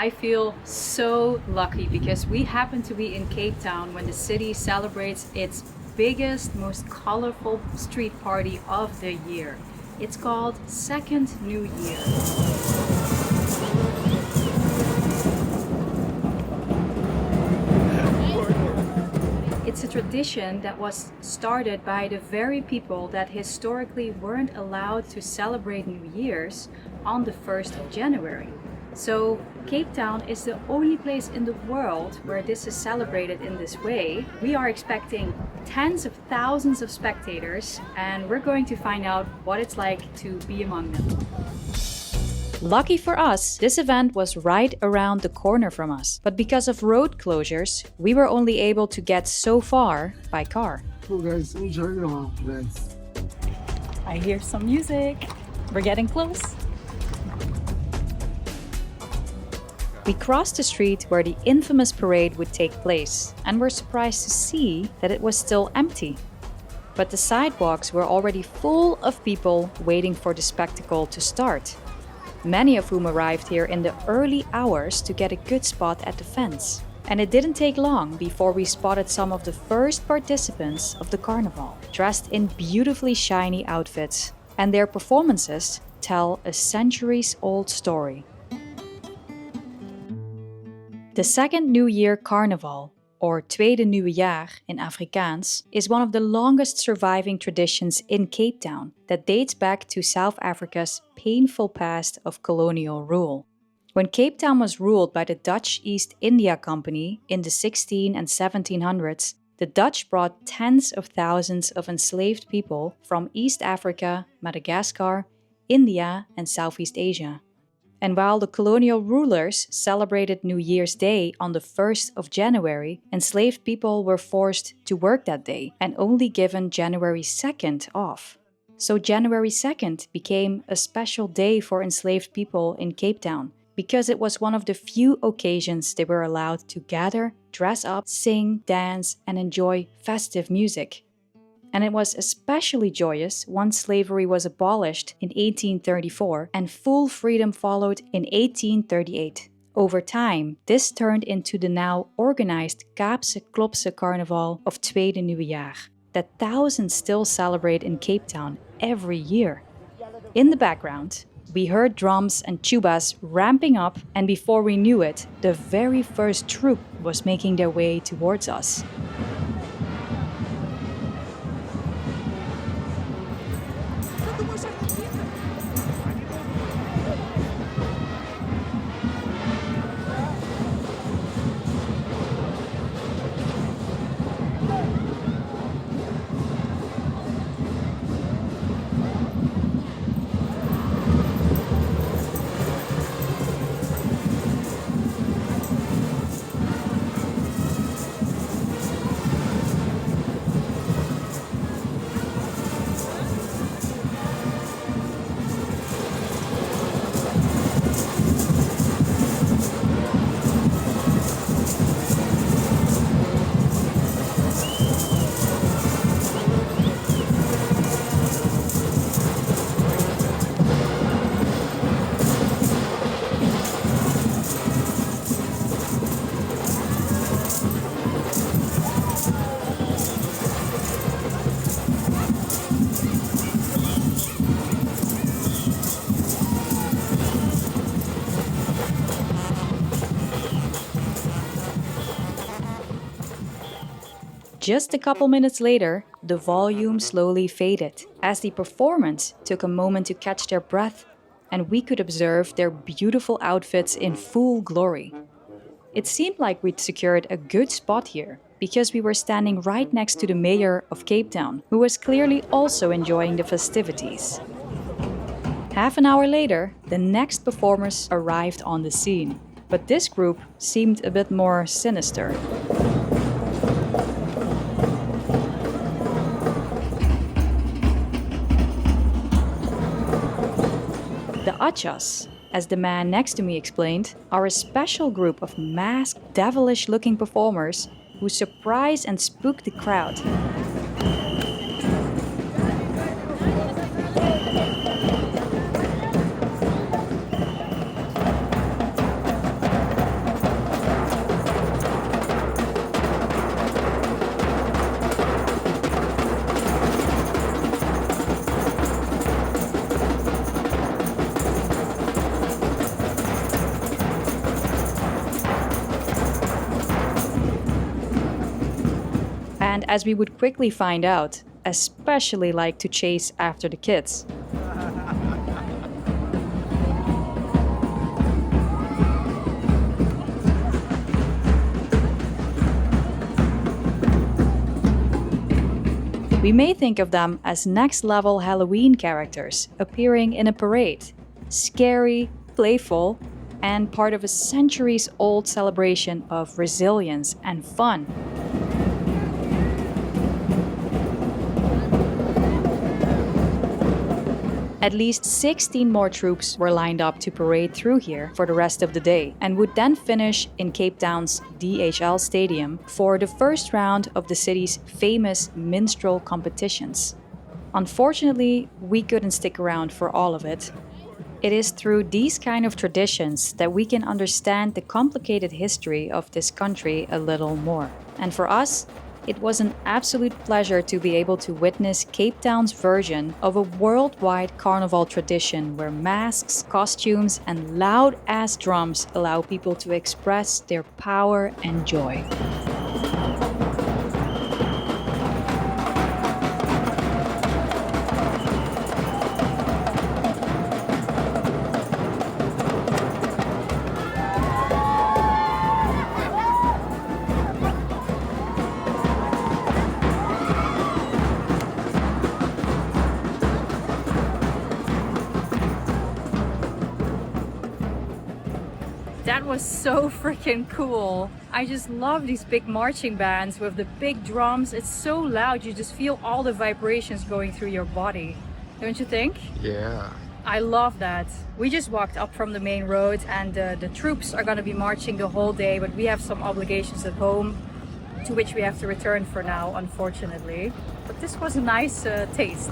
I feel so lucky because we happen to be in Cape Town when the city celebrates its biggest, most colorful street party of the year. It's called Second New Year. It's a tradition that was started by the very people that historically weren't allowed to celebrate New Year's on the 1st of January. So Cape Town is the only place in the world where this is celebrated in this way. We are expecting tens of thousands of spectators, and we're going to find out what it's like to be among them. Lucky for us, this event was right around the corner from us. But because of road closures, we were only able to get so far by car. Cool guys, enjoy your events. I hear some music. We're getting close. We crossed the street where the infamous parade would take place and were surprised to see that it was still empty. But the sidewalks were already full of people waiting for the spectacle to start. Many of whom arrived here in the early hours to get a good spot at the fence. And it didn't take long before we spotted some of the first participants of the carnival, dressed in beautifully shiny outfits, and their performances tell a centuries-old story. The Second New Year Carnival, or Tweede Nuwe Jaar in Afrikaans, is one of the longest surviving traditions in Cape Town that dates back to South Africa's painful past of colonial rule. When Cape Town was ruled by the Dutch East India Company in the 16 and 1700s, the Dutch brought tens of thousands of enslaved people from East Africa, Madagascar, India, and Southeast Asia. And while the colonial rulers celebrated New Year's Day on the 1st of January, enslaved people were forced to work that day and only given January 2nd off. So January 2nd became a special day for enslaved people in Cape Town because it was one of the few occasions they were allowed to gather, dress up, sing, dance, and enjoy festive music. And it was especially joyous once slavery was abolished in 1834 and full freedom followed in 1838. Over time, this turned into the now organized Kaapse Klopse carnival of Tweede Nuwe Jaar, that thousands still celebrate in Cape Town every year. In the background, we heard drums and tubas ramping up, and before we knew it, the very first troupe was making their way towards us. Just a couple minutes later, the volume slowly faded as the performance took a moment to catch their breath, and we could observe their beautiful outfits in full glory. It seemed like we'd secured a good spot here because we were standing right next to the mayor of Cape Town, who was clearly also enjoying the festivities. Half an hour later, the next performers arrived on the scene, but this group seemed a bit more sinister. The Atchas, as the man next to me explained, are a special group of masked, devilish-looking performers who surprise and spook the crowd. and as we would quickly find out, especially like to chase after the kids. We may think of them as next-level Halloween characters appearing in a parade, scary, playful, and part of a centuries-old celebration of resilience and fun. At least 16 more troops were lined up to parade through here for the rest of the day and would then finish in Cape Town's DHL Stadium for the first round of the city's famous minstrel competitions. Unfortunately, we couldn't stick around for all of it. It is through these kind of traditions that we can understand the complicated history of this country a little more. And for us, it was an absolute pleasure to be able to witness Cape Town's version of a worldwide carnival tradition where masks, costumes, and loud-ass drums allow people to express their power and joy. That was so freaking cool. I just love these big marching bands with the big drums. It's so loud, you just feel all the vibrations going through your body. Don't you think? Yeah. I love that. We just walked up from the main road and the troops are going to be marching the whole day, but we have some obligations at home to which we have to return for now, unfortunately. But this was a nice taste.